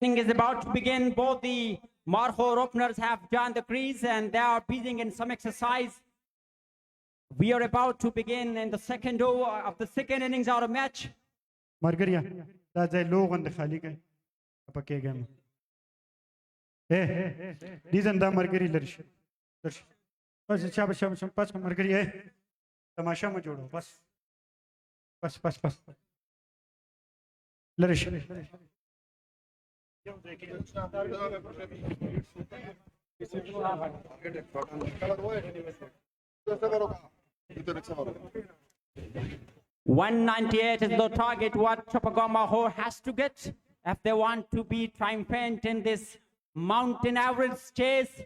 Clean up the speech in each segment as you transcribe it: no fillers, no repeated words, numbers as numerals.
Inning is about to begin. Both the Marhor openers have joined the crease and they are busy in some exercise. We are about to begin in the second over of the second innings out of match. Margaria, that's a low on the Khaliga. Apakegam. Eh, these and the Margari Larish. Pas Shabasham, Pas Margaria. Tamasha Majodo, Pas. Larish. $198 is the target what Chapagama Ho has to get if they want to be triumphant in this mountain average chase.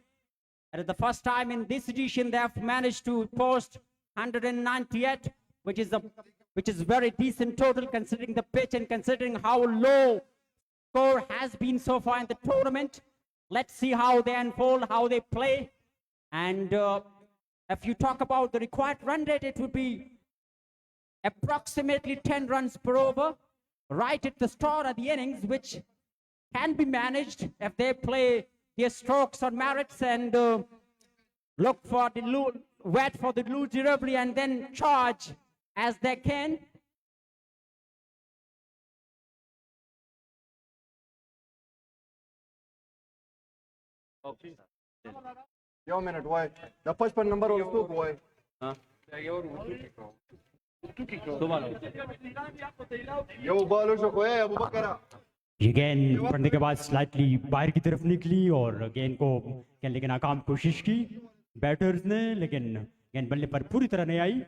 It is the first time in this edition they have managed to post 198, which is very decent total considering the pitch and considering how low score has been so far in the tournament. Let's see how they unfold, how they play. And if you talk about the required run rate, it would be approximately 10 runs per over, right at the start of the innings, which can be managed if they play their strokes on merits and look for the wait for the loose delivery and then charge as they can. Yo minute, why? The first number also boy. Yo ball जो कोई अबू बकरा. गेंद पड़ने के बाद slightly बाहर की तरफ निकली और गेंद को लेकिन नाकाम कोशिश की बैटर्स ने, लेकिन गेंद बल्ले पर पूरी तरह नहीं आई.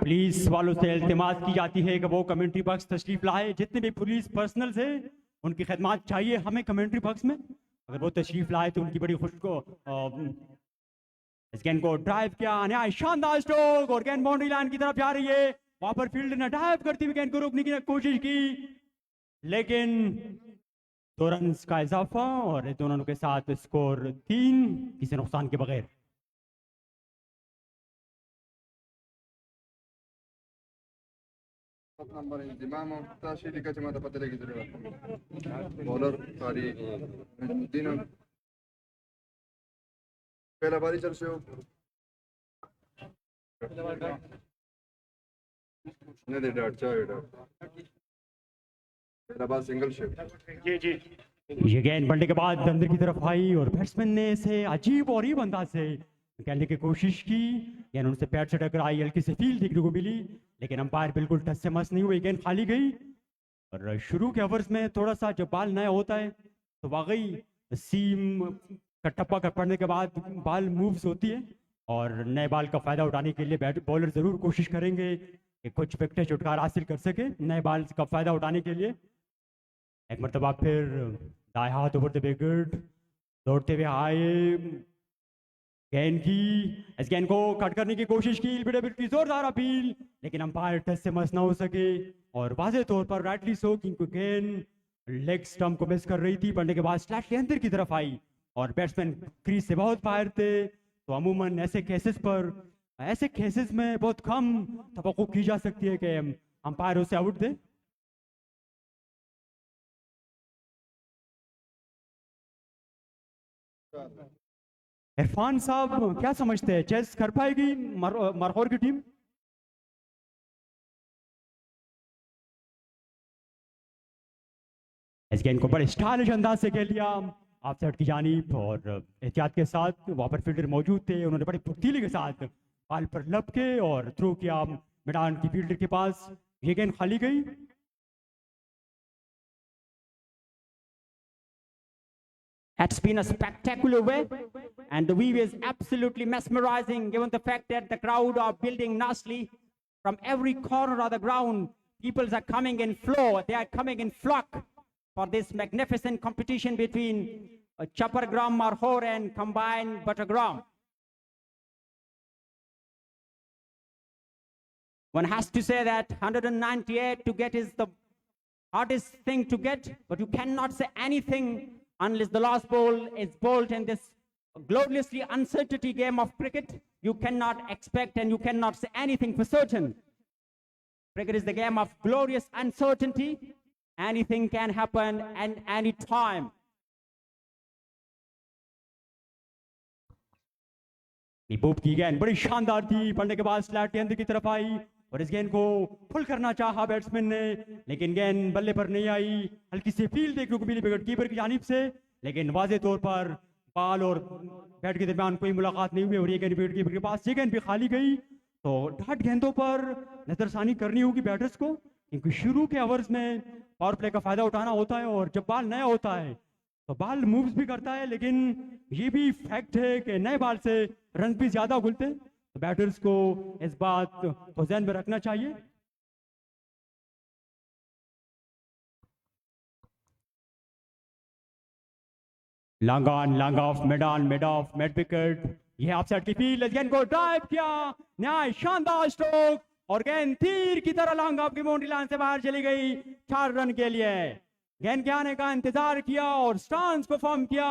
पुलिस वालों से इल्तिमास की जाती है कि वो कमेंट्री बॉक्स तशरीफ लाए. जितने भी पुलिस पर्सनल्स हैं उनकी खदमात चाहिए हमें कमेंट्री बॉक्स में. अगर वो तशरीफ लाए तो उनकी बड़ी खुश को इस गेंद को ड्राइव किया, अन्याय शानदार स्ट्रोक और गेंद बाउंड्री लाइन की तरफ जा रही है. वहां पर फील्डर ने ड्राइव करती हुई गेंद को रोकने की कोशिश की, लेकिन 2 रन्स का इजाफा और दोनों के साथ स्कोर 3 किसी नुकसान के बगैर. नंबर इंतजाम ताशी दिखा चमा तो पता लगी जरूर बॉलर सारी दिन पहला बारी चल से हो ने दे डॉट चाहिए पहला बार सिंगल शेप जी ये गेंद बढ़ने के बाद अंदर की तरफ आई और बैट्समैन ने इसे अजीब और ही अंदाज से खेलने की कोशिश की. गेंद उनसे पैर से टकराई, हल्की से फील देखने को मिली, लेकिन अंपायर बिल्कुल टच से मस नहीं हुई, गेंद खाली गई. और शुरू के ओवर्स में थोड़ा सा जब बाल नया होता है तो वाकई सीम का टप्पा कर पड़ने के बाद बाल मूव्स होती है और नए बाल का फायदा उठाने के लिए बॉलर जरूर कोशिश करेंगे कि कुछ विकेट छुटकारा हासिल कर सके नए बाल का फायदा उठाने के लिए. एक मरतबा फिर दाएं हाथ ऊपर द विकेट दौड़ते हुए आए, गेंद की इस गेंद को कट करने की कोशिश की, की जोरदार अपील, लेकिन अंपायर टच से मस ना हो सके और वाज़े तौर पर राइटली सो क्योंकि गेंद लेग स्टंप को मिस कर रही थी. पड़ने के बाद स्लाइटली अंदर की तरफ आई और बैट्समैन क्रीज से बहुत बाहर थे. तो अमूमन ऐसे केसेस में बहुत कम तवक्को की जा सकती है कि अंपायर उसे आउट दे. इरफान साहब क्या समझते हैं, चेस कर पाएगी मरहौर की टीम? इस गेंद को बड़े स्टाइलिश अंदाज से खेल लिया ऑफ साइड की जानिब और एहतियात के साथ. वहां पर फील्डर मौजूद थे, उन्होंने बड़ी फुर्तीली के साथ बाल पर लपके और थ्रो किया मैदान की फील्डर के पास. ये गेंद खाली गई. It's been a spectacular way, and the view is absolutely mesmerizing given the fact that the crowd are building nicely from every corner of the ground. People are coming in flow, they are coming in flock for this magnificent competition between Chapargram Marhor and combined Buttergram. One has to say that 198 to get is the hardest thing to get, but you cannot say anything unless the last ball is bowled in this gloriously uncertainty game of cricket. You cannot expect and you cannot say anything for certain. Cricket is the game of glorious uncertainty. Anything can happen at any time. बोप की गेंद बड़ी शानदार थी, पड़ने के बाद slate के अंदर की तरफ आई और इस गेंद को फुल करना चाहा बैट्समैन ने, लेकिन गेंद बल्ले पर नहीं आई। हल्की सी फील्ड देखने को मिली विकेट कीपर की जानिब से, लेकिन वाजे तौर पर बॉल और बैट के दरमियान कोई मुलाकात नहीं हुई और ये गेंद विकेट कीपर के पास ये गेंद भी खाली गई। तो डाट गेंदों पर नजरसानी करनी होगी बैटर्स को, क्योंकि शुरू के ओवर्स में पावर प्ले का फायदा उठाना होता है और जब बॉल नया होता है तो बॉल मूव्स भी करता है, लेकिन ये भी फैक्ट है कि नए बॉल से रन भी ज्यादा खुलते हैं। तो बैटर्स को इस बात को ध्यान में रखना चाहिए। Long on, long off, mid on, mid of, mid wicket. ये ऑफसाइड की फील्ड, गेंद को ड्राइव किया, न्याय शानदार स्ट्रोक और गेंद तीर की तरह लॉन्ग ऑफ की बाउंड्री लाइन से बाहर चली गई 4 रन के लिए। गेंद के आने का इंतजार किया और स्टांस को फॉर्म किया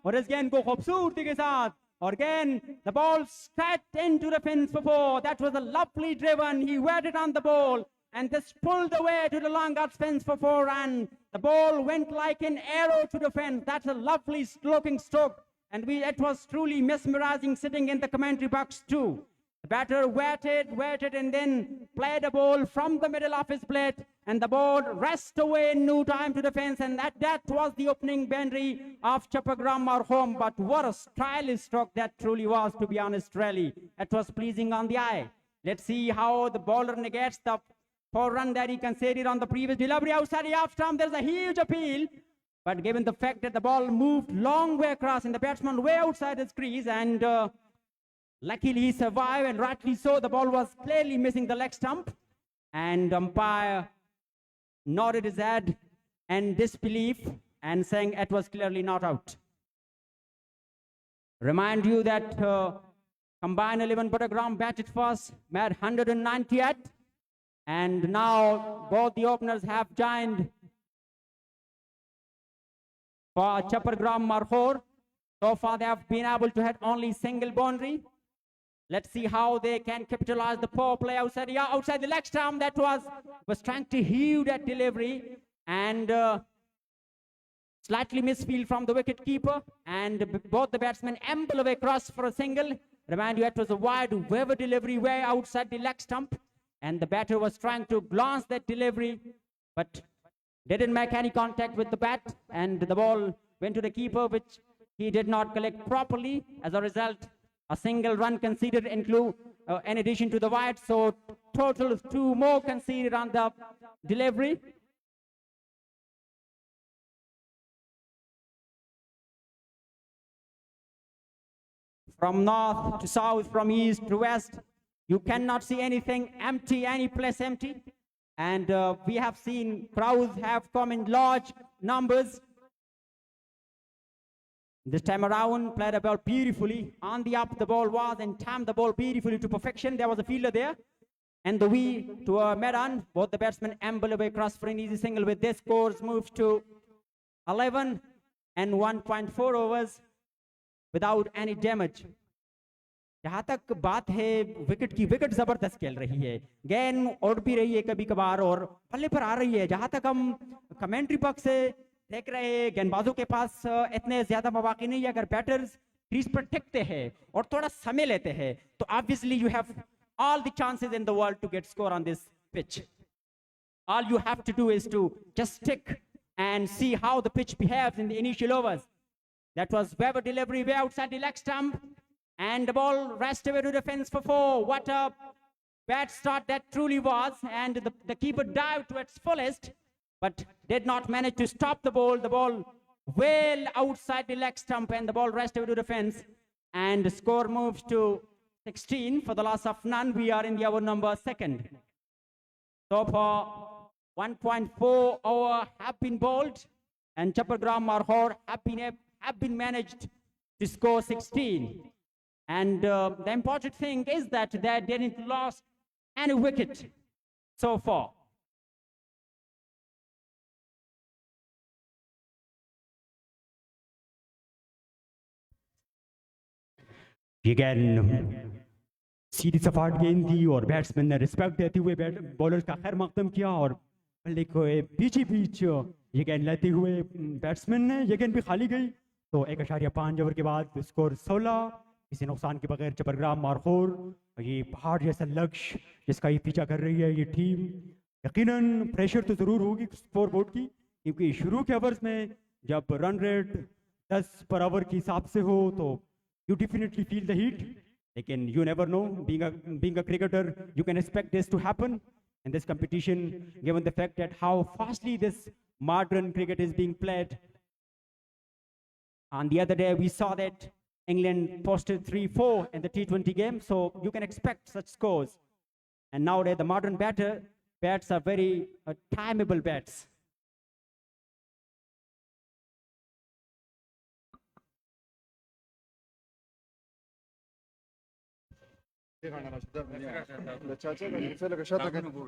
और इस गेंद को खूबसूरती के साथ और गेंद the ball straight into the fence for 4. That was a lovely driven. He waited on the ball and this pulled away to the long out fence for 4 and the ball went like an arrow to the fence. That's a lovely looking stroke and it was truly mesmerizing sitting in the commentary box too. The batter waited and then played a ball from the middle of his plate and the ball raced away in no time to the fence and that was the opening boundary of Chapagram Marhom. But what a stylish stroke that truly was, to be honest, really. It was pleasing on the eye. Let's see how the bowler negates the 4 run that he conceded on the previous delivery outside the off stump. There's a huge appeal. But given the fact that the ball moved long way across and the batsman way outside his crease and luckily he survived and rightly so, the ball was clearly missing the leg stump and umpire nodded his head in disbelief and saying it was clearly not out. Remind you that combined 11 Buttergram batted first, made 198 and now both the openers have joined for Chapargram Marhor. So far they have been able to hit only single boundary. Let's see how they can capitalize the power play outside the leg stump. That was trying to heave that delivery and slightly misfield from the wicket keeper and both the batsmen amble away across for a single. Remind you, it was a wide waiver delivery way outside the leg stump and the batter was trying to glance that delivery but didn't make any contact with the bat and the ball went to the keeper, which he did not collect properly. As a result, a single run conceded in addition to the wide, so total of 2 more conceded on the delivery. From north to south, from east to west, you cannot see anything empty, any place empty. And we have seen crowds have come in large numbers. This time around, played the ball beautifully. On the up, the ball was and timed the ball beautifully to perfection. There was a fielder there. And the wee to a mid-on. Both the batsmen amble away across for an easy single with this scores moves to 11 and 1.4 overs without any damage. जहां तक बात है wicket की, wicket जबरदस्त खेल रही है, गेंद उड़ भी रही है कभी कभार और पल्ले पर आ रही है। जहां तक हम कमेंट्री बॉक्स से देख रहे हैं, गेंदबाजों के पास इतने ज्यादा मौके नहीं है। अगर बैटर्स क्रीज पर टिकते हैं और थोड़ा समय लेते हैं तो obviously you have all the chances in the world to get score on this pitch. All you have to do is to just stick and see how the pitch behaves in the initial overs. That was Weber delivery way outside the leg stump and the ball raced away to the fence for 4. What a bad start that truly was, and the keeper dived to its fullest but did not manage to stop the ball. The ball well outside the leg stump and the ball raced away to the fence and the score moves to 16 for the loss of none. We are in the over number 2nd. So far 1.4 over have been bowled and Chapargram Marhor have been managed to score 16. And the important thing is that they didn't lose any wicket so far. ये गेंद सीधी सपाट गेंद थी और batsman ने respect देते हुए bowler का खैर मकदम किया और बल्ले को बीची बीच ये गेंद लेते हुए बैट्समैन ने ये गेंद भी खाली गई। तो 1.5 ओवर के बाद स्कोर 16, किसी नुकसान के बगैर चपरग्राम मारखोर ये पहाड़ जैसा लक्ष्य जिसका ये पीछा कर रही है ये टीम। यकीनन प्रेशर तो ज़रूर होगी स्कोर बोर्ड की, क्योंकि शुरू के ओवर्स में जब रन रेट 10 पर ओवर के हिसाब से हो तो you definitely feel the heat, लेकिन you never know. Being a cricketer, you can expect this to happen in this competition, given the fact that how fastly this modern cricket is being played. On the other day, we saw that England posted 3-4 in the T20 game, so you can expect such scores. And nowadays, the modern bats are very timeable bats.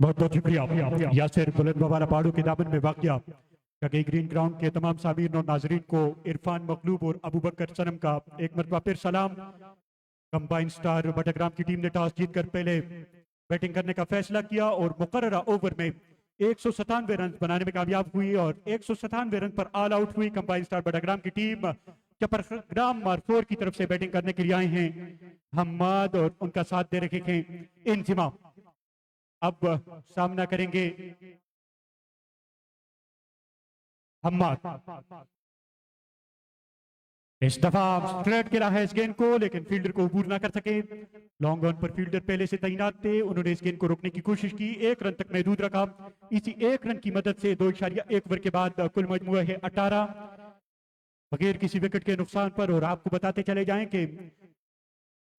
बहुत बहुत शुक्रिया यासिर बुलंद बवाला पहाड़ों के दामन में वाक़या कई ग्रीन ग्राउंड के तमाम सामीन और नाजरीन को इरफान मखलूब और अबू बकर सनम का एक मरतबा फिर सलाम। कंबाइन स्टार बटाग्राम की टीम ने टॉस जीतकर पहले बैटिंग करने का फैसला किया और मुकर्ररा ओवर में 197 रन बनाने में कामयाब हुई और 197 रन पर ऑल आउट हुई। कंबाइन स्टार बटाग्राम की टीम चपरग्राम मारखोर की तरफ से बैटिंग करने के लिए आए हैं हम्माद और उनका साथ दे रखे हैं इंजिमा। अब सामना करेंगे हम्माद। इस दफा स्ट्रेट खेला है इस गेंद को, लेकिन फील्डर को अबूर ना कर सके। लॉन्ग ऑन पर फील्डर पहले से तैनात थे, उन्होंने इस गेंद को रोकने की कोशिश की, 1 रन तक महदूद रखा। इसी 1 रन की मदद से 2.1 ओवर के बाद कुल मजमूआ है 18 बगैर किसी विकेट के नुकसान पर। और आपको बताते चले जाएं कि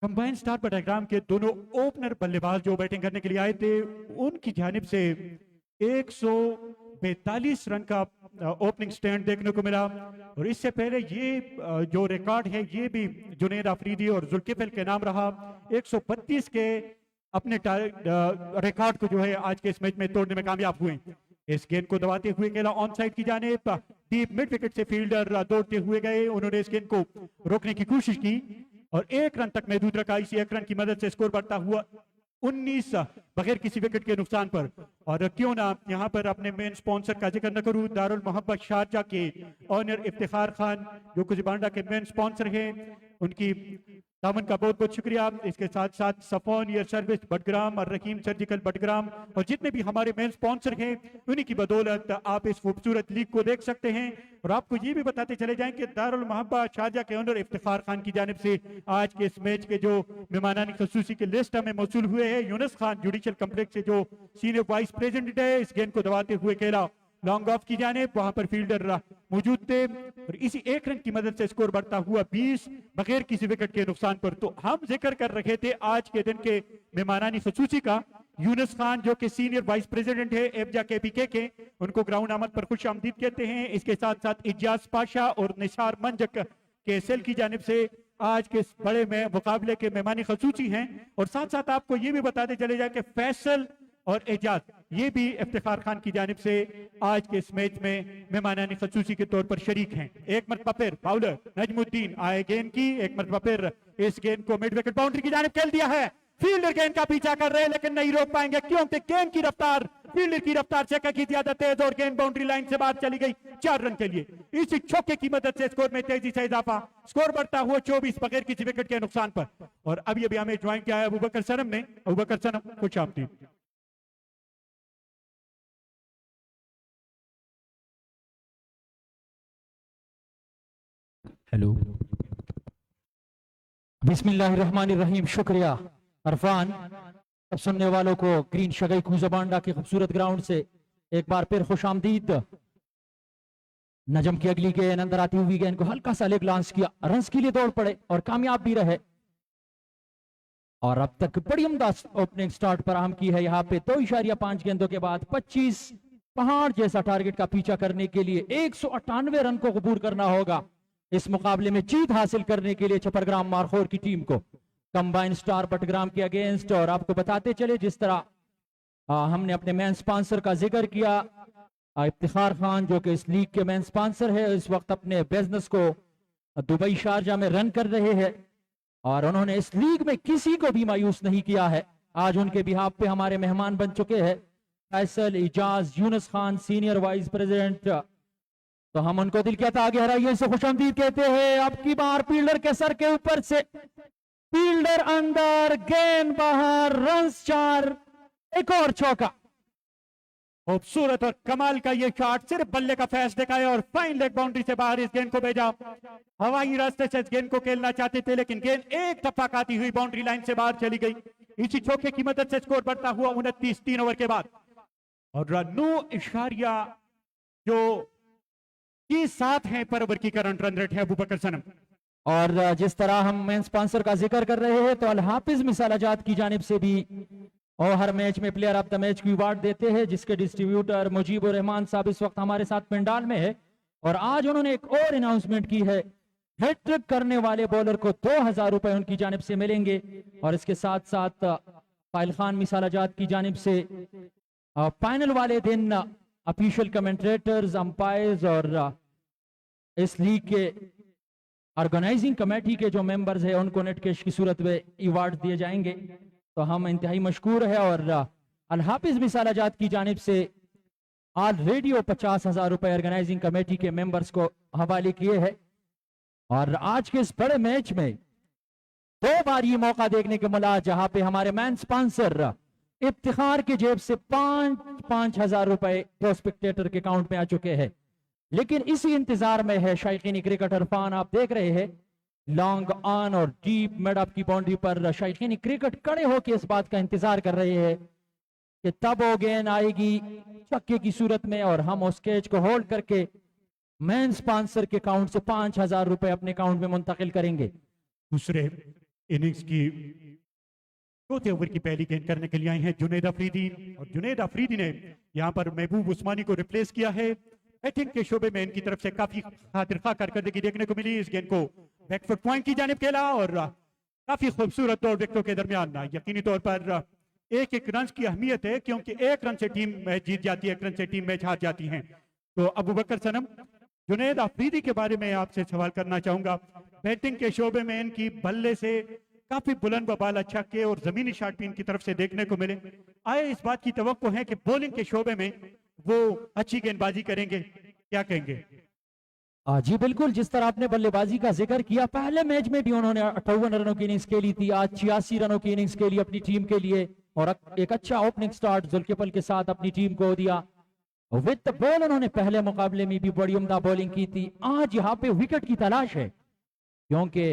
कंबाइन स्टार बटाग्राम के दोनों ओपनर बल्लेबाज जो बैटिंग करने के लिए आए थे, उनकी जानिब से 142 रन का ओपनिंग स्टैंड देखने को मिला। और इससे पहले ये जो रिकॉर्ड है ये भी जुनैद आफरीदी और जुल्किफल के नाम रहा। 132 के अपने रिकॉर्ड को जो है आज के इस मैच में तोड़ने में कामयाब हुए। इस गेंद को दबाते हुए खेला ऑन साइड की जानिब, डीप मिड विकेट से फील्डर दौड़ते हुए गए, उन्होंने इस गेंद को रोकने की कोशिश की और 1 रन तक महदूद रखा। इसी 1 रन की मदद से स्कोर बढ़ता हुआ 19 बगैर किसी विकेट के नुकसान पर। और क्यों ना यहाँ पर अपने मेन स्पॉन्सर का जिक्र न करूं, दारुल मोहब्बत शारजा के ऑनर इफ्तिखार खान जो कुजिबांडा के मेन स्पॉन्सर हैं, उनकी दामन का बहुत बहुत शुक्रिया। इसके साथ साथ सफोन एयर सर्विस बडग्राम और रहीम सर्जिकल बडग्राम और जितने भी हमारे मेन स्पॉन्सर हैं, उन्हीं की बदौलत आप इस खूबसूरत लीग को देख सकते हैं। और आपको ये भी बताते चले जाएं कि दारुल मोहब्बत शारजा के ऑनर इफ्तिखार खान की जानिब से आज के इस मैच के जो मेहमानानी खसूसी के लिस्ट हमें मौसूल हुए हैं, यूनुस खान जुडिशियल कम्प्लेक्स से जो सीनियर वाइस प्रेसिडेंट है, इस गेंद को दबाते हुए खेला लॉन्ग ऑफ की जाने, वहां पर फील्डर मौजूद थे और इसी 1 रन की मदद से स्कोर बढ़ता हुआ 20 बगैर किसी विकेट के नुकसान पर। तो हम जिक्र कर रहे थे आज के दिन के मेहमानानी खसूसी का, यूनुस खान जो कि सीनियर वाइस प्रेसिडेंट है एफजा KPK के, उनको ग्राउंड आमद पर खुश आमदीद कहते हैं। इसके साथ साथ इजाज पाशा और निसार मंजक के सेल की जानिब से आज के इस बड़े में मुकाबले के मेहमानी खसूसी हैं। और साथ साथ आपको ये भी बताते चले जाए कि फैसल और एजाज ये भी इफ्तिखार खान की जानिब से आज के इस मैच में मेहमानानी खसूसी के तौर पर शरीक हैं। एक मरतबा फिर बाउलर नजमुद्दीन आए गेंद की, एक मरतबा फिर इस गेंद को मिड विकेट बाउंड्री की जानिब खेल दिया है। फील्डर गेंद का पीछा कर रहे हैं लेकिन नहीं रोक पाएंगे, क्योंकि गेंद की रफ्तार फील्डर की रफ्तार से की ज्यादा तेज और गेंद बाउंड्री लाइन से बाहर चली गई 4 रन के लिए। इसी छक्के की मदद से स्कोर में तेजी से इजाफा, स्कोर बढ़ता हुआ 24 बगैर किसी विकेट के नुकसान पर। और अभी अभी हमें ज्वाइन किया है अबू बकर सनम ने। अबू बकर सनम खुश आमदीद। हेलो, बिस्मिल्लाहिर्रहमानिर्रहीम। शुक्रिया अरफान। अब सुनने वालों को ग्रीन शगई खुजाबांडा के खूबसूरत ग्राउंड से एक बार फिर खुश आमदीद। नजम की अगली गेंद अंदर आती हुई गेंद को हल्का सा लेग लॉन्च किया, रन्स के लिए दौड़ पड़े और कामयाब भी रहे। और अब तक बड़ी उम्दा ओपनिंग स्टार्ट फराहम की है यहाँ पे। 2.5 गेंदों के बाद 25 पहाड़ जैसा टारगेट का पीछा करने के लिए 198 रन को कबूल करना होगा इस मुकाबले में जीत हासिल करने के लिए चपरग्राम मारखोर की टीम को। कंबाइन स्टार बटग्राम के अगेंस्ट। और आपको बताते चले जिस तरह हमने अपने मेन स्पॉन्सर का जिक्र किया, इफ्तिखार खान जो कि इस लीग के मेन स्पॉन्सर है, इस वक्त अपने बिजनेस को दुबई शारजा में रन कर रहे हैं और उन्होंने इस लीग में किसी को भी मायूस नहीं किया है। आज उनके बिहाफ पे हमारे मेहमान बन चुके हैं Faisal, Ijaz, Younis Khan, senior vice president. तो हम उनको दिल के आगे हराइए से खुशामदीद कहते हैं। अब की बार फील्डर के सर के ऊपर से फील्डर अंदर, गेंद बाहर, रन 4, एक और चौका। खूबसूरत और कमाल का ये शॉट सिर्फ बल्ले का फैस दिखाया और फाइन लेग बाउंड्री से बाहर इस गेंद को भेजा। हवाई रास्ते से इस गेंद को खेलना चाहते थे लेकिन गेंद एक टपक आती हुई बाउंड्री लाइन से बाहर चली गई। इसी चौके की मदद से स्कोर बढ़ता हुआ 29 3 ओवर के बाद और 9 जो की 7 है पर ओवर की करंट रन रेट है अबू बकर सनम। और जिस तरह हम मेन स्पॉन्सर का जिक्र कर रहे हैं तो अल हाफिज मिसालाजात की जानिब से भी और हर मैच में प्लेयर ऑफ द मैच की अवार्ड देते हैं, जिसके डिस्ट्रीब्यूटर मुजीबुर रहमान साहब इस वक्त हमारे साथ पंडाल में है। और आज उन्होंने एक और अनाउंसमेंट की है, हैट्रिक करने वाले बॉलर को 2000 रुपए उनकी जानिब से मिलेंगे। और इसके साथ साथ फाइल खान मिसालाजात की जानिब से फाइनल वाले दिन ऑफिशियल कमेंटेटर्स, अंपायर्स और इस लीग के ऑर्गेनाइजिंग कमेटी के जो मेंबर्स हैं उनको नेट कैश की सूरत में अवार्ड दिए जाएंगे। तो हम इंतहाई मशकूर है। और अल हाफिज मिसालाजात की जानिब से आज रेडियो 50,000 रुपए ऑर्गेनाइजिंग कमेटी के मेंबर्स को हवाले किए हैं। और आज के इस बड़े मैच में 2 बार ये मौका देखने को मिला जहां पे हमारे मैन स्पॉन्सर इफ्तिखार की जेब से 5,000 रुपए दो स्पेक्टेटर के अकाउंट में आ चुके हैं। लेकिन इसी इंतजार में है शायकीन क्रिकेट इरफान, आप देख रहे हैं लॉन्ग ऑन और डीप मिड ऑफ की बाउंड्री पर शायकीन क्रिकेट खड़े होकर इस बात का इंतजार कर रहे हैं कि तब वो गेंद आएगी छक्के की सूरत में और हम उस कैच को होल्ड करके मेन स्पॉन्सर के अकाउंट से 5,000 रुपए अपने अकाउंट में मुंतकिल करेंगे। दूसरे इनिंग्स की चौथे ओवर की पहली गेंद करने के लिए आए हैं जुनैद अफरीदी और जुनैद अफरीदी ने यहां पर महबूब उस्मानी को रिप्लेस किया है। बैटिंग के शोबे में इनकी तरफ से काफी खातिर खा कारकर्दगी देखने को मिली। इस गेंद को बैकफुट पॉइंट की जानिब खेला और काफी खूबसूरत 2 विकेटों के दरमियान यकीनी तौर पर एक रन की अहमियत है क्योंकि 1 रन से टीम मैच जीत जाती है, 1 रन से टीम मैच हार जाती है। तो अबू बकर सनम, जुनैद अफरीदी के बारे में आपसे सवाल करना चाहूंगा। बैटिंग के शोबे में इनकी बल्ले से काफी बुलंद बबाल छक्के और जमीनी शॉट भी इनकी तरफ से देखने को मिले। आए इस बात की तवक्को है कि बॉलिंग के शोबे में वो अच्छी गेंदबाजी करेंगे, क्या कहेंगे? जी बिल्कुल, जिस तरह आपने बल्लेबाजी का जिक्र किया, पहले मैच में भी उन्होंने 58 रनों की इनिंग्स खेली थी, आज 86 रनों की इनिंग्स खेली अपनी टीम के लिए और एक अच्छा ओपनिंग स्टार्ट जुल्किफल के साथ अपनी टीम को दिया। विद द बॉल उन्होंने पहले मुकाबले में भी बड़ी उम्दा बॉलिंग की थी। आज यहाँ पे विकेट की तलाश है क्योंकि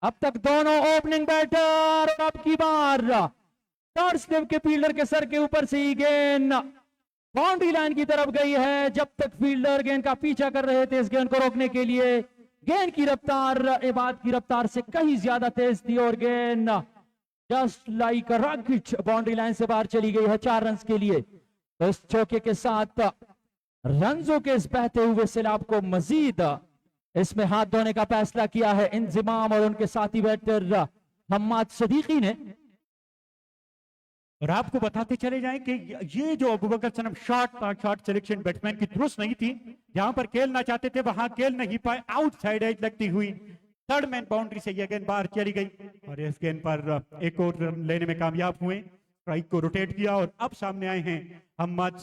अब तक दोनों ओपनिंग बैटर अब की बार थर्ड स्लिप के फील्डर के सर के ऊपर से ही गेंद बाउंड्री लाइन की तरफ गई है। जब तक फील्डर गेंद का पीछा कर रहे थे इस गेंद को रोकने के लिए, गेंद की रफ्तार इबाद की रफ्तार से कहीं ज्यादा तेज थी और गेंद just like rocket boundary line से बाहर चली गई है 4 रन के लिए। तो इस चौके के साथ रनों के इस बहते हुए सैलाब को मजीद इसमें हाथ धोने का फैसला किया है इंजिमाम और उनके साथी बैटर मोहम्मद सदीकी ने। और आपको बताते चले जाएं कि ये जो अबू बकर सनम शॉट सिलेक्शन बैट्समैन की दुरुस्त नहीं थी। जहां पर खेलना चाहते थे वहां खेल नहीं पाए, आउटसाइड एज लगती हुई थर्ड मैन बाउंड्री से यह गेंद बाहर चली गई और इस गेंद पर एक और रन लेने में कामयाब हुए। स्ट्राइक को रोटेट किया और अब सामने आए हैं मोहम्मद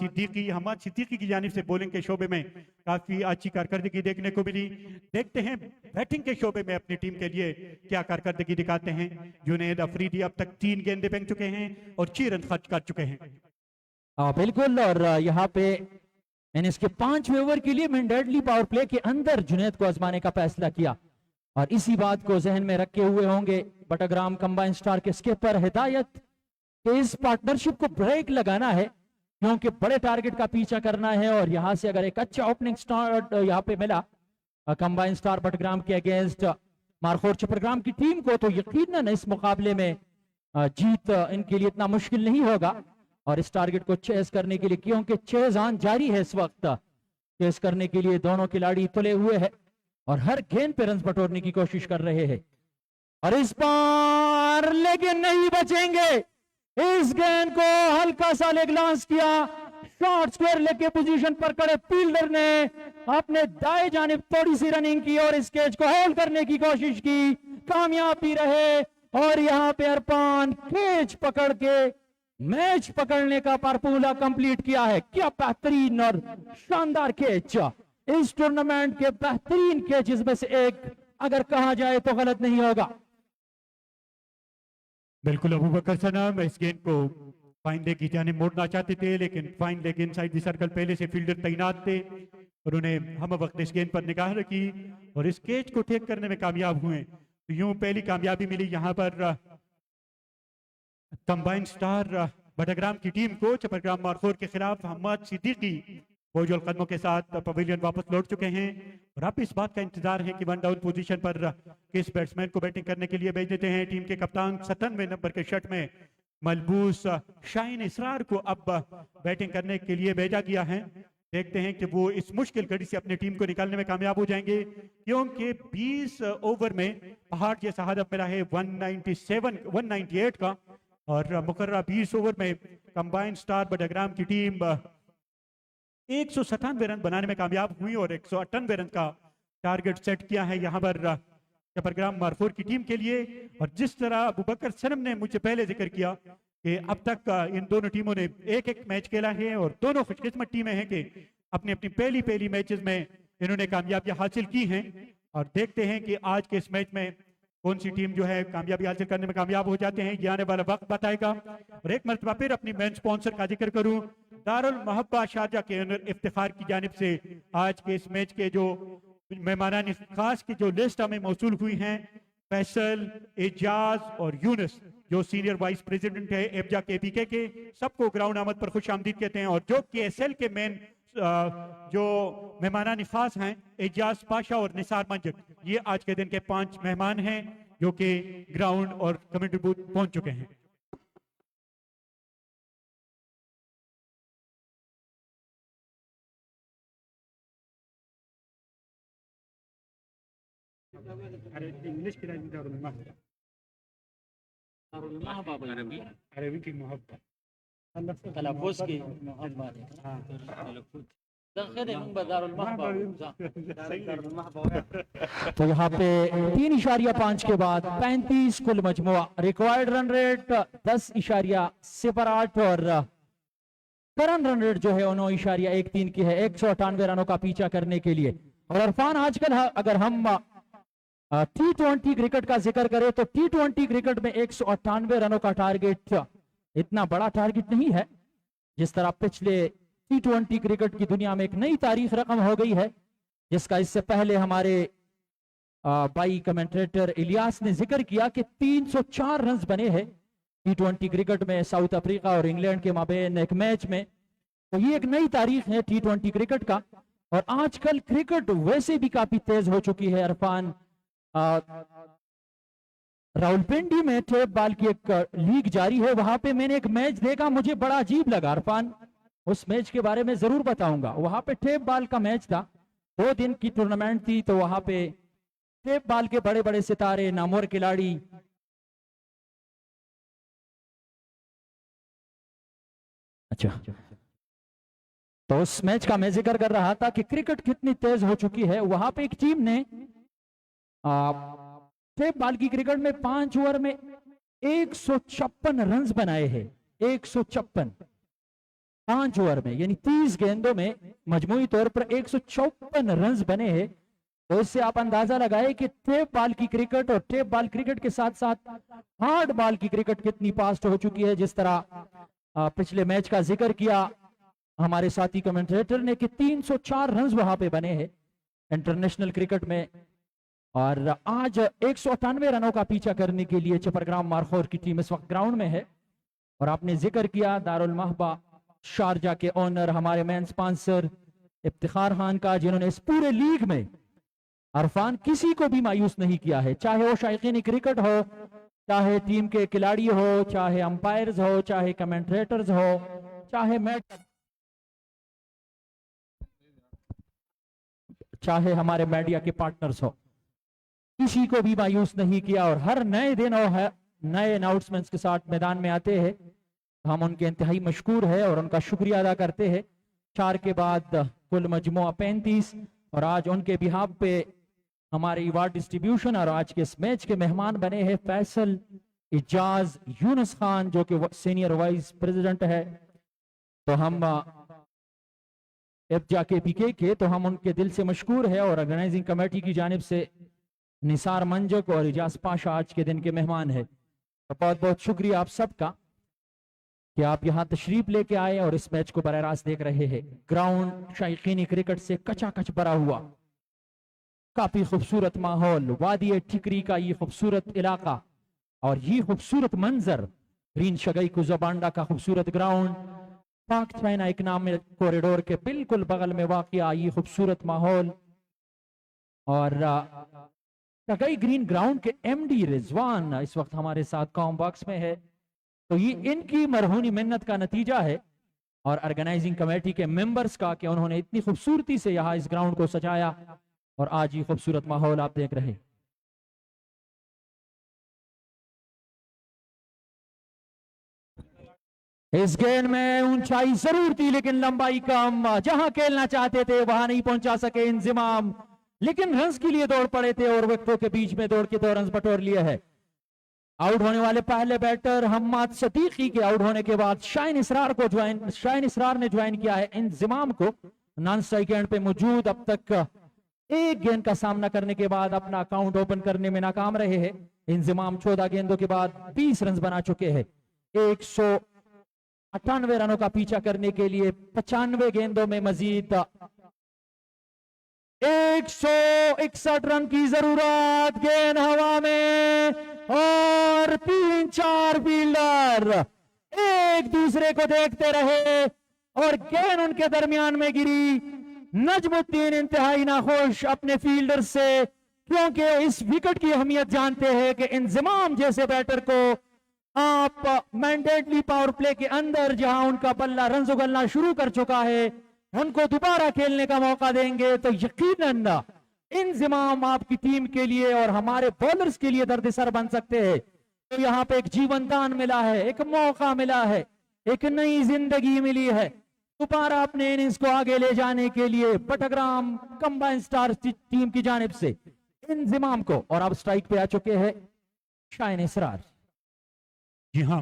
सिद्दीकी की जानिब से बॉलिंग के शोबे में काफी अच्छी कारकर्दगी देखने को मिली। देखते हैं बैटिंग के शोबे में अपनी टीम के लिए क्या कारकर्दगी दिखाते हैं। जुनैद अफरीदी अब तक 3 गेंदें फेंक चुके हैं और 6 रन खर्च कर चुके हैं। बिल्कुल, और यहाँ पे इसके 5वें ओवर के लिए मैंडेटली पावर प्ले के अंदर जुनैद को आजमाने का फैसला किया और इसी बात को जहन में रखे हुए होंगे बटाग्राम कंबाइन स्टार के स्किपर हिदायत कि इस पार्टनरशिप को ब्रेक लगाना है क्योंकि बड़े टारगेट का पीछा करना है। और यहां से अगर एक अच्छा ओपनिंग स्टार्ट यहाँ पे मिला कंबाइन स्टार बटग्राम के अगेंस्ट मारखोर चपरग्राम की टीम को तो यकीनन इस मुकाबले में जीत इनके लिए इतना मुश्किल नहीं होगा। और इस टारगेट को चेस करने के लिए क्योंकि चेज ऑन जारी है इस वक्त, चेस करने के लिए दोनों खिलाड़ी तुले हुए हैं और हर गेंद पे रन बटोरने की कोशिश कर रहे हैं। और इस बार लेकिन नहीं बचेंगे। इस गेंद को हल्का सा लेग लॉन्च किया, शॉर्ट स्क्वायर लेग के पोजीशन पर खड़े फील्डर ने अपने दाएं जानिब थोड़ी सी रनिंग की और इस कैच को होल्ड करने की कोशिश की, कामयाब भी रहे। और यहां पे इरफान कैच पकड़ के मैच पकड़ने का फॉर्मूला कंप्लीट किया है। क्या बेहतरीन और शानदार कैच, इस टूर्नामेंट के बेहतरीन कैचेस में से एक अगर कहा जाए तो गलत नहीं होगा। बिल्कुल अबू बकर सनम इस गेंद को फाइन लेग की जानिब मोड़ना चाहते थे, लेकिन fine leg inside the circle पहले से फील्डर तैनात थे और उन्हें हम वक्त इस गेंद पर निगाह रखी और इस कैच को ठेक करने में कामयाब हुए। तो यूं पहली कामयाबी मिली यहाँ पर कंबाइंड स्टार बटाग्राम की टीम को। चपरग्राम मारखोर के खिलाफ मोहम्मद सिद्दीकी बोझल कदमों के साथ पवेलियन वापस लौट चुके हैं और अब इस बात का इंतजार है कि वन डाउन पोजीशन पर किस बैट्समैन को बैटिंग करने के लिए भेज देते हैं। टीम के कप्तान 97 नंबर के शर्ट में मलबूस शाहीन इसरार को अब बैटिंग करने के लिए भेजा गया है। देखते हैं कि वो इस मुश्किल घड़ी से अपनी टीम को निकालने में कामयाब हो जाएंगे, क्योंकि 20 ओवर में पहाड़ जैसा हदफ मिला है 198 का और मुकर्रा 20 ओवर में कंबाइंड स्टार बटाग्राम की टीम 197 रन बनाने में कामयाब हुई और 198 रन का टारगेट सेट किया है यहाँ पर चपरग्राम मारफोर की टीम के लिए। और जिस तरह अबू बकर सनम ने मुझे पहले जिक्र किया कि अब तक इन दोनों टीमों ने एक एक मैच खेला है और दोनों खुशकिस्मत टीमें हैं कि अपनी अपनी पहली मैचेस में इन्होंने कामयाबियां हासिल की हैं और देखते हैं कि आज के इस मैच में कौन सी टीम जो है कामयाबी हासिल करने में कामयाब हो जाते हैं, ये आने वाला वक्त बताएगा। और एक मरतबा फिर अपनी मेन स्पॉन्सर का जिक्र करूं, दारुल मोहब्बा शारजा के इफ्तिखार की जानिब से आज के इस मैच के जो मेहमानान खास की जो लिस्ट हमें मौसूल हुई हैं, फैसल, एजाज और यूनुस जो सीनियर वाइस प्रेसिडेंट है एफजा केपीके के, सबको ग्राउंड आमद पर खुश आमदीद कहते हैं। और जो केएसएल के मेन जो मेहमान खास हैं एजाज पाशा और निसार मंजक, ये आज के दिन के 5 मेहमान हैं जो कि ग्राउंड और कमेंट्री बूथ पहुंच चुके हैं। इंग्लिश की अरबी की मोहब्बत तलफ़ुज़ की तो यहाँ पे 3.5 के बाद 35 कुल मजमुआ, रिक्वायर्ड रन रेट 10.08 और करंट रन रेट जो है 9.13 की है 198 रनों का पीछा करने के लिए। और इरफान आजकल अगर हम T20 क्रिकेट का जिक्र करें तो T20 क्रिकेट में 198 रनों का टारगेट इतना बड़ा टारगेट नहीं है। जिस तरह पिछले T20 क्रिकेट की दुनिया में एक नई तारीख रकम हो गई है, जिसका इससे पहले हमारे भाई कमेंटेटर इलियास ने जिक्र किया कि 304 रन बने हैं T20 क्रिकेट में साउथ अफ्रीका और इंग्लैंड के माबेन एक मैच में। तो ये एक नई तारीख है T20 क्रिकेट का। और आजकल क्रिकेट वैसे भी काफी तेज हो चुकी है इरफान। रावलपिंडी में टेप बॉल की एक लीग जारी है, वहां पे मैंने एक मैच देखा, मुझे बड़ा अजीब लगा इरफान, उस मैच के बारे में जरूर बताऊंगा। वहां पे टेप बॉल का मैच था, 2 दिन की टूर्नामेंट थी, तो वहां पे टेप बॉल के बड़े बड़े सितारे, नामवर खिलाड़ी अच्छा, तो उस मैच का मैं जिक्र कर रहा था कि क्रिकेट कितनी तेज हो चुकी है। वहां पे एक टीम ने टेप बॉल की क्रिकेट में 5 ओवर में 156 रन बनाए हैं। 156 5 ओवर में, यानी 30 गेंदों में मजमूई तौर पर 154 रन बने हैं। तो इससे आप अंदाजा लगाए कि टेप बॉल की क्रिकेट और टेप बॉल क्रिकेट के साथ साथ हार्ड बॉल की क्रिकेट कितनी फास्ट हो चुकी है। जिस तरह पिछले मैच का जिक्र किया हमारे साथी कमेंटेटर ने कि 304 रन वहां पे बने हैं इंटरनेशनल क्रिकेट में। और आज 198 रनों का पीछा करने के लिए चपरग्राम मारखोर की टीम इस वक्त ग्राउंड में है। और आपने जिक्र किया दारुल महबा शारजा के ओनर, हमारे मेन स्पॉन्सर इफ्तिखार खान का, जिन्होंने इस पूरे लीग में इरफान किसी को भी मायूस नहीं किया है, चाहे वो शायकीन क्रिकेट हो, चाहे टीम के खिलाड़ी हो, चाहे अंपायर्स हो, चाहे कमेंटेटर्स हो, चाहे हमारे मीडिया के पार्टनर्स हो, किसी को भी मायूस नहीं किया और हर नए दिन और नए अनाउंसमेंट्स के साथ मैदान में आते हैं। हम उनके इंतहाई मशकूर है और उनका शुक्रिया अदा करते हैं। 4 के बाद कुल मजमुआ 35 और आज उनके बिहाफ पे हमारे अवार्ड डिस्ट्रीब्यूशन और आज के इस मैच के मेहमान बने हैं फैसल इजाज यूनुस खान जो कि सीनियर वाइस प्रेसिडेंट है। तो हम एफजा के पीके के तो हम उनके दिल से मशकूर है और ऑर्गेनाइजिंग कमेटी की जानिब से निसार मंजक और इजाज पाशा आज के दिन के मेहमान है। तो बहुत बहुत शुक्रिया आप सबका कि आप यहाँ तशरीफ लेके आए और इस मैच को बराह रास्त देख रहे हैं। ग्राउंड शायकीनी क्रिकेट से कचाकच भरा हुआ, काफी खूबसूरत माहौल, वादी ठिकरी का ये खूबसूरत इलाका और ये खूबसूरत मंजर, ग्रीन शगई कुज़बांडा का खूबसूरत ग्राउंड, पाक चाइना इकनॉमिक कॉरिडोर के बिल्कुल बगल में वाक़या ये खूबसूरत माहौल और शगई ग्रीन ग्राउंड के एमडी रिजवान इस वक्त हमारे साथ कॉम बॉक्स में है। तो ये इनकी मरहूनी मेहनत का नतीजा है और ऑर्गेनाइजिंग कमेटी के मेंबर्स का कि उन्होंने इतनी खूबसूरती से यहाँ इस ग्राउंड को सजाया और आज ये खूबसूरत माहौल आप देख रहे हैं। इस गेंद में ऊंचाई जरूर थी लेकिन लंबाई कम, जहां खेलना चाहते थे वहां नहीं पहुंचा सके इंजिमाम, लेकिन रन्स के लिए दौड़ पड़े थे और विकेटों के बीच में दौड़ के 2 रन्स बटोर लिए है। आउट होने वाले पहले बैटर हम्माद सदीकी के आउट होने के बाद शाइन इसरार ने ज्वाइन किया है इंजिमाम को नॉन स्ट्राइक एंड पे मौजूद। अब तक एक गेंद का सामना करने के बाद अपना अकाउंट ओपन करने में नाकाम रहे हैं। इंजिमाम 14 गेंदों के बाद 20 रन बना चुके हैं। 198 रनों का पीछा करने के लिए 95 गेंदों में मजीद 161 रन की जरूरत। गेंद हवा में और 3-4 फील्डर एक दूसरे को देखते रहे और गेंद उनके दरमियान में गिरी। नजमुद्दीन इंतहाई नाखुश अपने फील्डर से, क्योंकि इस विकेट की अहमियत जानते हैं कि इंजिमाम जैसे बैटर को आप मैंडेटली पावर प्ले के अंदर जहां उनका बल्ला रन उगलना शुरू कर चुका है उनको दोबारा खेलने का मौका देंगे तो यकीनन इंजिमाम आपकी टीम के लिए और हमारे बॉलर्स के लिए दर्दसर बन सकते हैं। तो यहाँ पे एक जीवन दान मिला है, एक मौका मिला है, एक नई जिंदगी मिली है दोबारा अपने इनिंग्स को आगे ले जाने के लिए बटग्राम कंबाइन स्टार टीम की जानिब से इंजिमाम को। और अब स्ट्राइक पे आ चुके हैं शाइन इसरार। जी हाँ,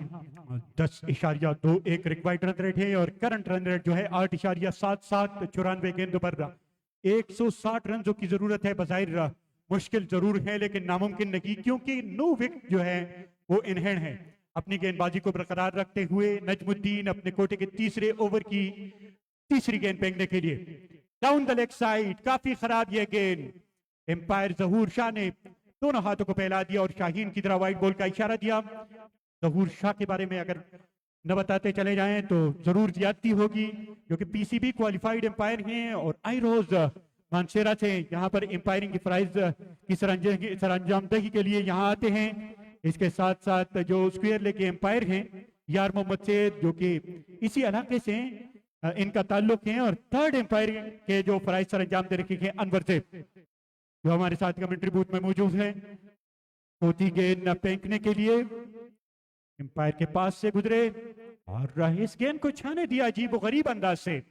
10.21 रिक्वायर्ड रन रेट है और करंट रन रेट जो है 8.77, 94 गेंदों पर 160 रन की जरूरत है। बजाहिर मुश्किल जरूर है लेकिन नामुमकिन नहीं, क्योंकि 9 विकेट जो है वो इन हैंड है। अपनी गेंदबाजी को बरकरार रखते हुए नजमुद्दीन अपने कोटे के तीसरे ओवर की तीसरी गेंद फेंकने के लिए डाउन द लेग साइड, काफी खराब यह गेंद। एम्पायर जहूर शाह ने दोनों हाथों को फैला दिया और शाहीन की तरह वाइट बॉल का इशारा दिया। जहूर शाह के बारे में अगर न बताते चले जाएं तो जरूर ज्यादती होगी, क्योंकि पीसीबी क्वालिफाइड एम्पायर हैं और आई रोज मानसेरा से यहाँ पर एम्पायरिंग की प्राइज की सरंजामदही के लिए यहाँ आते हैं। इसके साथ साथ जो स्क्वायर लेके एम्पायर हैं यार मोहम्मद सैद जो कि इसी इलाके से इनका ताल्लुक है, और थर्ड एम्पायर के जो प्राइज सरंजाम दे रखे हैं अनवर से जो हमारे साथ कमेंट्री बूथ में मौजूद है। होती गेंद फेंकने के लिए एम्पायर के पास से गुजरे और इस गेंद को छाने दिया अजीब गरीब अंदाज से।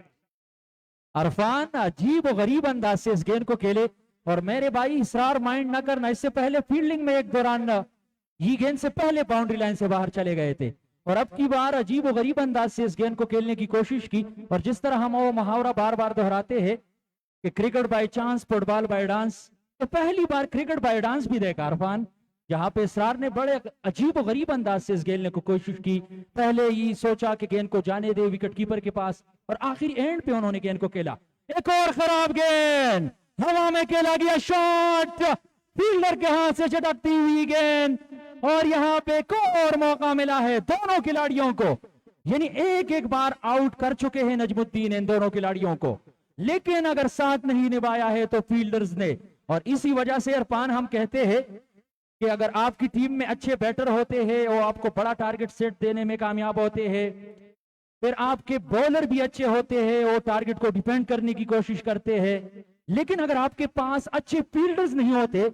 अरफान अजीब गरीब अंदाज से इस गेंद को खेले और मेरे भाई इसरार माइंड ना करना, इससे पहले फील्डिंग में एक दौरान ये गेंद से पहले बाउंड्री लाइन से बाहर चले गए थे और अब की बार अजीब गरीब अंदाज से इस गेंद को खेलने की कोशिश की। और जिस तरह हम वो मुहावरा बार बार दोहराते हैं कि cricket by chance football by dance, तो पहली बार क्रिकेट बाय डांस भी देखा अरफान, जहां पे इसरार ने बड़े अजीब गरीब अंदाज से इस खेलने को कोशिश की। पहले ये सोचा कि गेंद को जाने दे विकेट कीपर के पास और आखिर एंड पे उन्होंने गेंद को खेला। एक और खराब गेंद हवा में खेला गया, शॉट फील्डर के हाथ से चटकती हुई गेंद और यहाँ पे एक और मौका मिला है दोनों खिलाड़ियों को, यानी एक एक बार आउट कर चुके हैं नजमुद्दीन इन दोनों खिलाड़ियों को, लेकिन अगर साथ नहीं निभाया है तो फील्डर्स ने। और इसी वजह से इरफान हम कहते हैं कि अगर आपकी टीम में अच्छे बैटर होते हैं और आपको बड़ा टारगेट सेट देने में कामयाब होते हैं, फिर आपके बॉलर भी अच्छे होते हैं और टारगेट को डिफेंड करने की कोशिश करते हैं, लेकिन अगर आपके पास अच्छे फील्डर्स नहीं होते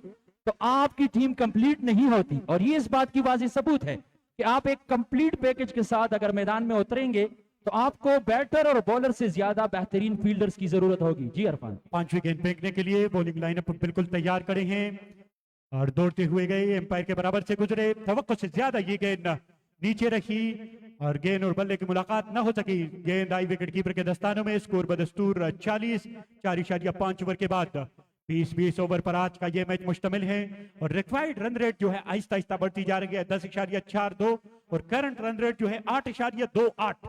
तो आपकी टीम कंप्लीट नहीं होती। और ये इस बात की वाज़ेह सबूत है कि आप एक कंप्लीट पैकेज के साथ अगर मैदान में उतरेंगे तो आपको बैटर और बॉलर से ज्यादा बेहतरीन फील्डर्स की जरूरत होगी। जी अरफान। 5वीं गेंद फेंकने के लिए बॉलिंग लाइनअप बिल्कुल तैयार खड़े हैं और दौड़ते हुए गए, एम्पायर के बराबर से गुजरे, तवक्को से ज्यादा ये गेंद नीचे रखी और गेंद और बल्ले की मुलाकात न हो सकी। गेंद आई विकेट कीपर के दस्तानों में। स्कोर बदस्तूर 40, 4.5 ओवर के बाद 20 ओवर पर आज का ये मैच मुश्तमिल है और रिक्वायर्ड रन रेट जो है आहिस्ता आहिस्ता बढ़ती जा रही है, 10.42 और करंट रन रेट जो है 8.28,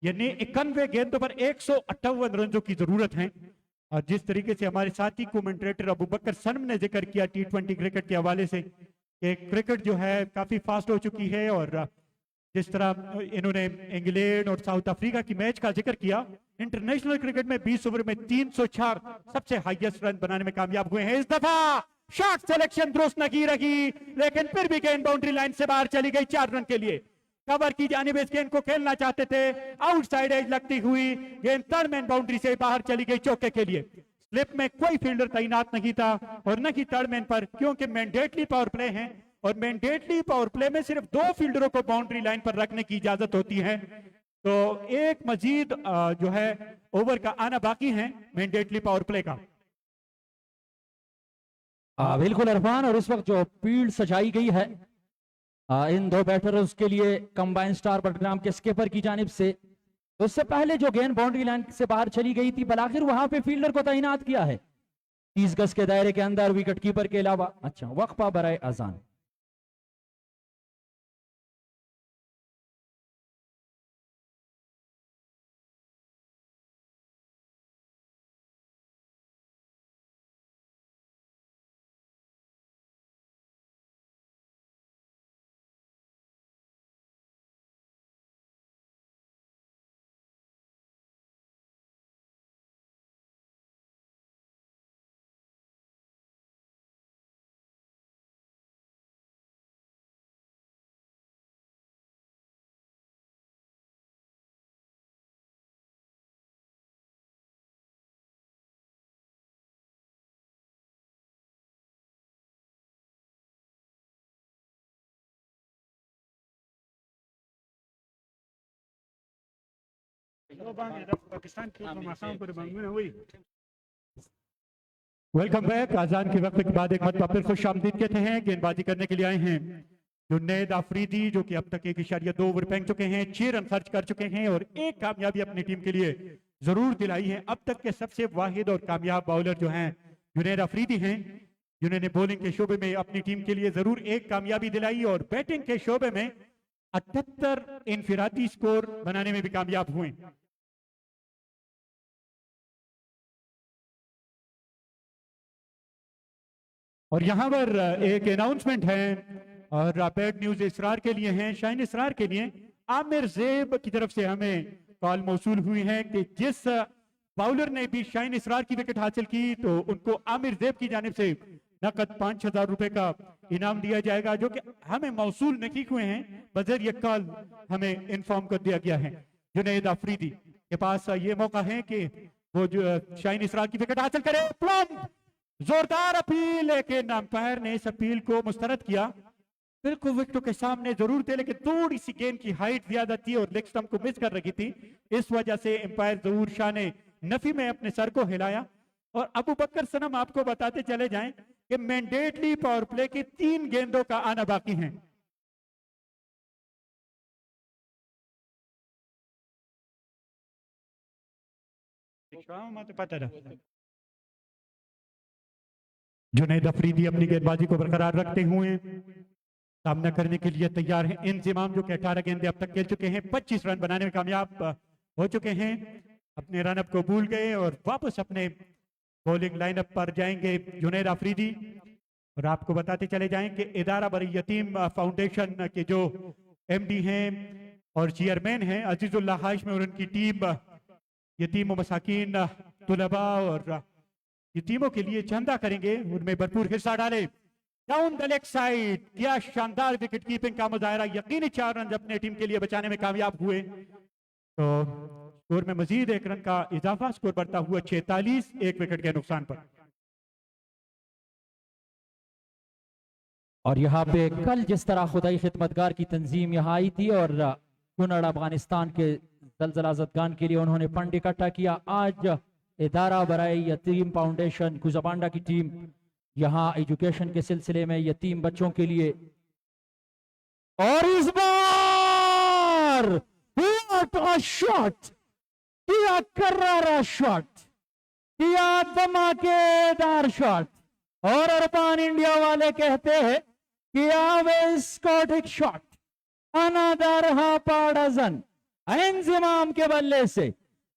यानी 91 गेंदों पर 158 रनों की जरूरत है। और जिस तरीके से हमारे साथी कमेंटेटर अबू बकर सनम ने जिक्र किया T20 क्रिकेट के हवाले से कि क्रिकेट जो है काफी फास्ट हो चुकी है और जिस तरह इन्होंने इंग्लैंड और साउथ अफ्रीका की मैच का जिक्र किया, इंटरनेशनल क्रिकेट में 20 ओवर में 304 सबसे हाईएस्ट रन बनाने में कामयाब हुए हैं। इस दफा शॉट सिलेक्शन दुरुस्त नहीं रही, लेकिन फिर भी गेंद बाउंड्री लाइन से बाहर चली गई 4 रन के लिए। कवर की जानिब इस गेंद को खेलना चाहते थे, आउटसाइड एज लगती हुई गेंद थर्ड मैन बाउंड्री से बाहर चली गई चौके के लिए। स्लिप में कोई फील्डर तैनात नहीं था और न ही थर्ड मैन पर, क्योंकि मैंडेटरी पावर प्ले है और मैंडेटरी पावर प्ले में सिर्फ 2 फील्डरों को बाउंड्री लाइन पर रखने की इजाजत होती है। तो एक मजीद जो है ओवर का आना बाकी है मैंडेटरी पावर प्ले का। बिल्कुल अरफान। और इस वक्त जो फील्ड सजाई गई है इन 2 बैटर्स के लिए कंबाइन स्टार बटग्राम के स्कीपर की जानिब से, तो उससे पहले जो गेंद बाउंड्री लाइन से बाहर चली गई थी, बलाखिर वहां पे फील्डर को तैनात किया है 30 गज के दायरे के अंदर विकेट कीपर के अलावा। अच्छा, वक्फा बराए अजान। Welcome back. आजान के वक्त के बाद एक मरतबा फिर खुश आमदीद कहते हैं। गेंदबाजी करने के लिए आए हैं जुनैद आफरीदी, जो कि अब तक 1.2 ओवर फेंक चुके हैं, 6 रन खर्च कर चुके हैं और एक कामयाबी अपनी टीम के लिए जरूर दिलाई है। अब तक के सबसे वाहिद और कामयाब बॉलर जो हैं जुनैद आफरीदी हैं, जिन्होंने बॉलिंग के शोबे में अपनी टीम के लिए जरूर एक कामयाबी दिलाई और बैटिंग के शोबे में 78 इनफिरादी स्कोर बनाने में भी कामयाब हुए। और यहाँ पर एक अनाउंसमेंट है और बैड न्यूज इसरार के लिए है, शाइन इसरार के लिए। आमिर जेब की तरफ से हमें कॉल मौसूल हुई है कि जिस बाउलर ने भी शाइन इसरार की विकेट हासिल की तो उनको आमिर जेब की जानिब से नकद 5,000 रुपए का इनाम दिया जाएगा, जो कि हमें मौसूल नहीं हुए हैं, बजरिए कॉल हमें इन्फॉर्म कर दिया गया है। जुनैद आफरीदी के पास ये मौका है कि वो जो शाइन इसरार की विकेट हासिल करे। प्लम जोरदार अपील, लेकिन अंपायर ने इस अपील को मुस्तरद किया। बिल्कुल विकेटों के सामने जरूर थे, लेकिन थोड़ी सी गेंद की हाइट ज्यादा थी और लेग स्टंप को मिस कर रही थी, इस वजह से अंपायर जहूर शाह ने नफी में अपने सर को हिलाया। और अबू बकर सनम आपको बताते चले जाएं कि मैंडेटरी पावर प्ले की 3 गेंदों का आना बाकी है। जुनैद अफरीदी अपनी गेंदबाजी को बरकरार रखते हुए सामना करने के लिए तैयार हैं। इंतजाम जो कि 18 गेंदे अब तक खेल चुके हैं, 25 रन बनाने में कामयाब हो चुके हैं, अपने रन अप को भूल गए और वापस अपने बॉलिंग लाइनअप पर जाएंगे जुनैद अफरीदी। और आपको बताते चले जाएं कि इदारा बर यतीम फाउंडेशन के जो MD हैं और चेयरमैन हैं अजीजुल्लाह हाशमी और उनकी टीम यतीम मसाकीन तुलबा और यतीमों के लिए चंदा करेंगे, उनमें भरपूर हिस्सा डाले। डाउन द लेग साइड, क्या शानदार विकेट कीपिंग का मुजाहरा, यकीनी 4 रन अपने टीम के लिए बचाने में कामयाब हुए। तो स्कोर में मजीद 1 रन का इजाफा, स्कोर बढ़ता हुआ 46, 1 विकेट के नुकसान पर। और यहाँ पे कल जिस तरह खुदाई खिदमतगार की तंजीम यहाँ आई थी और कुनड़ अफगानिस्तान के जलजला जदगान के लिए उन्होंने फंड इकट्ठा किया, आज इदारा बराए यतीम फाउंडेशन गुजबांडा की टीम यहाँ एजुकेशन के सिलसिले में यतीम बच्चों के लिए, और इस बार शॉट किया, कर्रारा शॉट किया, धमाकेदार शॉट, और अरबान इंडिया वाले कहते हैं कि आवे स्कॉटिक शॉट, अनादर हाफा डजन इंजिमाम के बल्ले से,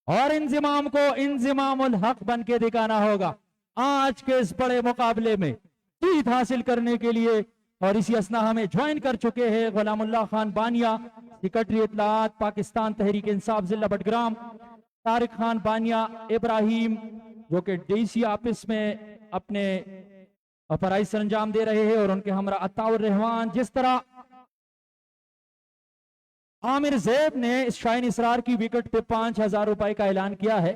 और इंजिमाम को इंजिमामुल हक बन के दिखाना होगा आज के इस बड़े मुकाबले में जीत हासिल करने के लिए। और इसी असना हमें ज्वाइन कर चुके हैं गुलामुल्लाह खान बानिया, सेक्रेटरी इत्तलात पाकिस्तान तहरीक इंसाफ जिला बडग्राम, तारिक खान बानिया, इब्राहिम जो कि डीसी ऑफिस में अपने फराइज सरंजाम दे रहे हैं, और उनके हमरा अताउर रहमान। जिस तरह आमिर जैब ने शाहीन इसरार की विकेट पे 5,000 रुपए का ऐलान किया है,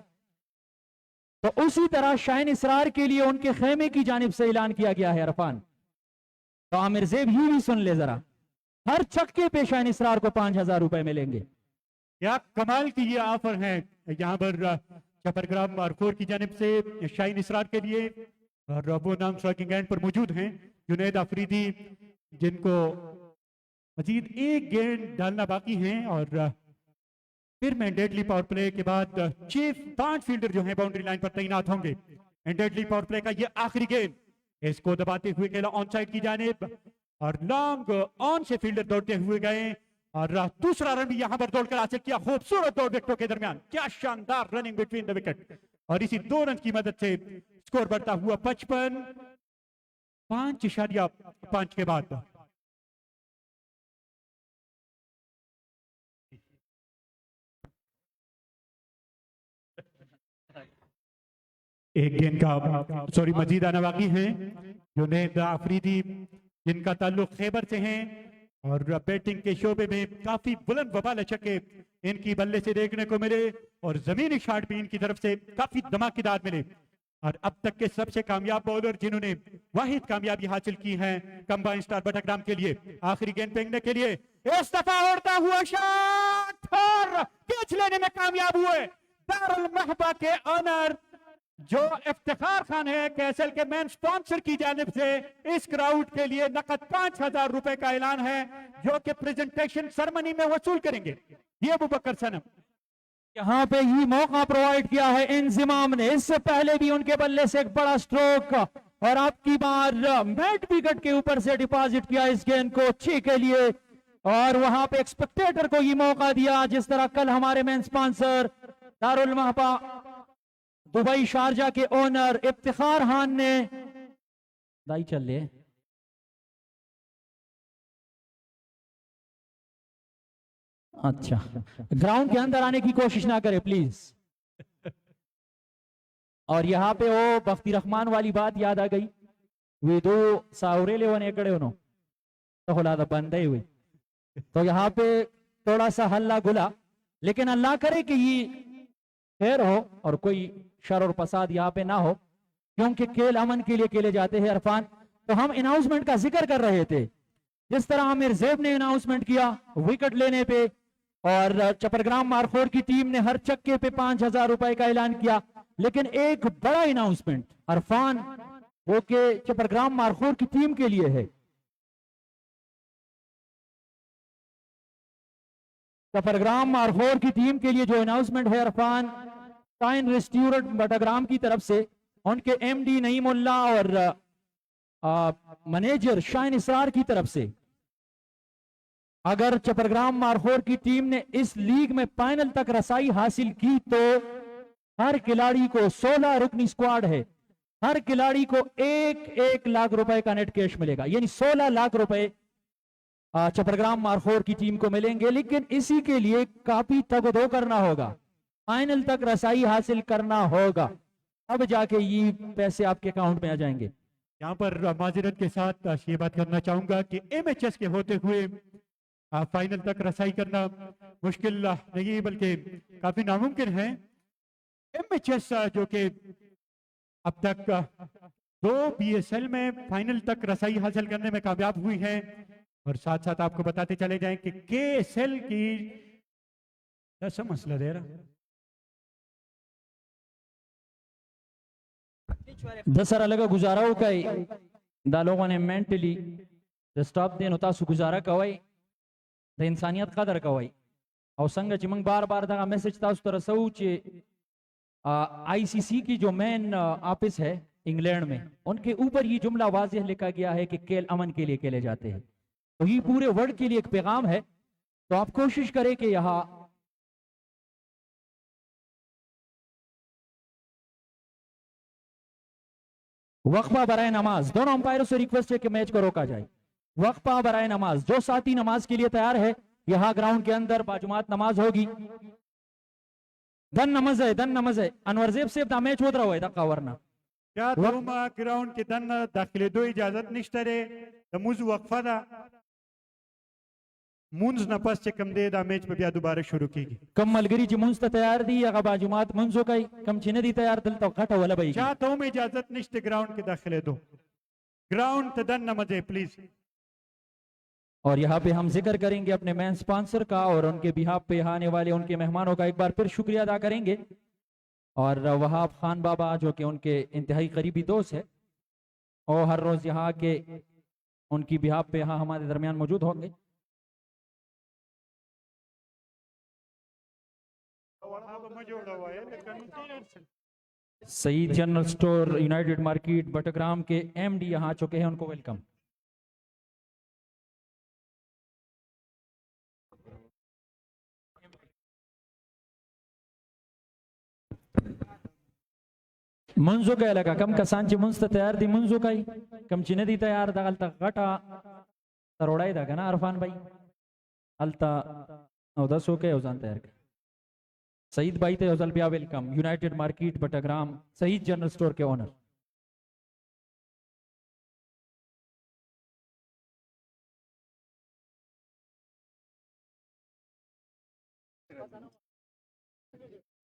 तो उसी तरह शाहीन इसरार के लिए उनके खेमे की जानिब से ऐलान किया गया है अरफान। तो आमिर जैब ही भी सुन ले जरा, हर छक्के पे शाहीन इसरार को 5,000 रुपए मिलेंगे। क्या कमाल की ये ऑफर है यहाँ पर चपरग्राम मारखोर की जानिब से शाहीन इसरार के लिए, और वो नाम स्ट्राइकिंग एंड पर मौजूद हैं जुनैद अफरीदी, जिनको मजीद एक गेंद डालना बाकी है, और फिर मैंडेटली पावर प्ले के बाद 5 फील्डर जो हैं बाउंड्री लाइन पर तैनात होंगे। मैंडेटली पावर प्ले का ये आखिरी गेंद, इसको दबाते हुए खेला ऑन साइड की जानिब, और लॉन्ग ऑन से फील्डर दौड़ते हुए गए, और दूसरा रन भी यहां पर दौड़कर हासिल किया। खूबसूरत दौड़ विकेटों के दरमियान, क्या शानदार रनिंग बिटवीन द विकेट, और इसी 2 रन की मदद से स्कोर बढ़ता हुआ 55, 5.5 के बाद। एक गेंद का सॉरी मजीद आना बाकी है। जुनैद अफरीदी जिनका ताल्लुक खैबर से है, और बैटिंग के शोबे में काफी बुलंद वबाल छक्के इनकी बल्ले से देखने को मिले, और जमीनी शॉट भी इनकी तरफ से काफी धमाकेदार मिले, और अब तक के सबसे कामयाब बॉलर जिन्होंने वाहिद कामयाबी हासिल की है कंबाइन स्टार बटरग्राम के लिए। आखिरी गेंद फेंकने के लिए इस दफा उड़ता हुआ शॉट, और कैच लेने में कामयाब हुए दारुल महबा के ऑनर जो इफ्तिखार खान है कैसल के मेन स्पॉन्सर की जानिब से इस क्राउड के लिए नकद 5,000 रुपए का ऐलान है, जो कि प्रेजेंटेशन सेरेमनी में वसूल करेंगे। ये अबू बकर सनम यहाँ पे ही मौका प्रोवाइड किया है इंजिमाम ने, इससे पहले भी उनके बल्ले से एक बड़ा स्ट्रोक, और आपकी बार मैट विकेट के ऊपर से डिपॉजिट किया इस गेंद को 6 के लिए, और वहां पे एक स्पेक्टेटर को ये मौका दिया, जिस तरह कल हमारे मेन स्पॉन्सर दारुल महबा दुबई शारजा के ओनर इफ्तिखार खान ने दाई चल ले अच्छा ग्राउंड के अंदर आने की कोशिश ना करे प्लीज। और यहाँ पे वो बख्ती रहमान वाली बात याद आ गई, वे 2 सावरेले वन एकड़े उन्हों तो खुला बंदे हुए, तो यहाँ पे थोड़ा सा हल्ला गुला, लेकिन अल्लाह करे कि ये खैर हो और कोई शर और फसाद यहाँ पे ना हो, क्योंकि खेल अमन के लिए खेले जाते हैं अरफान। तो हम अनाउंसमेंट का जिक्र कर रहे थे, जिस तरह आमिर जैब ने अनाउंसमेंट किया विकेट लेने पे, और चपरग्राम मारखोर की टीम ने हर चक्के पे 5,000 रुपए का ऐलान किया, लेकिन एक बड़ा अनाउंसमेंट अरफान वो के चपरग्राम मारखोर की टीम के लिए है। चपरग्राम मारखोर की टीम के लिए जो अनाउंसमेंट है अरफान, शाइन रेस्टोरेंट बटाग्राम की तरफ से उनके एमडी नईमुल्ला और मैनेजर शाहीन इसरार की तरफ से, अगर चपरग्राम मारखोर की टीम ने इस लीग में फाइनल तक रसाई हासिल की तो हर खिलाड़ी को 16 रुकनी स्क्वाड है, हर खिलाड़ी को 1 लाख रुपए का नेट कैश मिलेगा, यानी 16 लाख रुपए चपरग्राम मारखोर की टीम को मिलेंगे। लेकिन इसी के लिए काफी तगदो करना होगा, फाइनल तक रसाई हासिल करना होगा, अब जाके ये पैसे आपके अकाउंट में आ जाएंगे। यहाँ पर माजरत के साथ ये बात करना चाहूंगा कि एमएचएस के होते हुए फाइनल तक रसाई करना मुश्किल नहीं बल्कि काफी नामुमकिन है। एमएचएस जो कि अब तक दो BSL में फाइनल तक रसाई हासिल करने में कामयाब हुई है। और साथ साथ आपको बताते चले जाएं कि KSL की ऐसा मसला दे रहा दसरा लगा गुजारा कई दालोगों ने मेंटली स्टॉप देन उतासु गुजारा कवई द इंसानियत कदर कवई और संग चिमंग बार बार दा मैसेज तासु तरह सऊचे ICC की जो मेन ऑफिस है इंग्लैंड में उनके ऊपर ये जुमला वाज़ेह लिखा गया है कि खेल अमन के लिए खेले जाते हैं। तो ये पूरे वर्ल्ड के लिए एक पैगाम है। तो आप कोशिश करें कि यहाँ वक्फा बराए नमाज, दोनों अंपायरों से रिक्वेस्ट है कि मैच को रोका जाए। वक्फा बराए नमाज, जो साथी नमाज के लिए तैयार है यहां ग्राउंड के अंदर बाजुमात नमाज होगी। धन नमज है, धन नमज है। अनवरजेब से मैच होता रहा है दक्का वरना क्या तुम ग्राउंड के दन दाखिले दो इजाजत निश्तरे मुझ वक्फा दा मुंज नपस से कम दे दा मैच पे बिया दोबारा शुरू की कम मलगरी जी मुंज तैयार दी या बाजुमात मुंजो कई कम छिने दी तैयार दिल तो घटा वाला भाई क्या तुम इजाजत निश्ते ग्राउंड के दाखिले दो ग्राउंड ते दन नमजे प्लीज। और यहाँ पे हम जिक्र करेंगे अपने मेन स्पॉन्सर का और उनके बिहाफ पे आने वाले उनके मेहमानों का एक बार फिर शुक्रिया अदा करेंगे। और वहाब खान बाबा जो कि उनके इंतहाई करीबी दोस्त है और हर रोज यहाँ के उनकी बिहाफ पे यहाँ हमारे दरमियान मौजूद होंगे। Saeed general store united market Battagram के MD यहाँ आ चुके हैं, उनको वेलकम। मुंजो का लगा कम कसांची मुंज तैयार दी मुंजो का ही कम चिने दी तैयार दा अलता घटा तरोड़ाई दा ना अरफान भाई अलता 9-10 हो के उजान तैयार कर सईद भाई ते उजल बिया welcome united market Battagram Saeed general store के ओनर।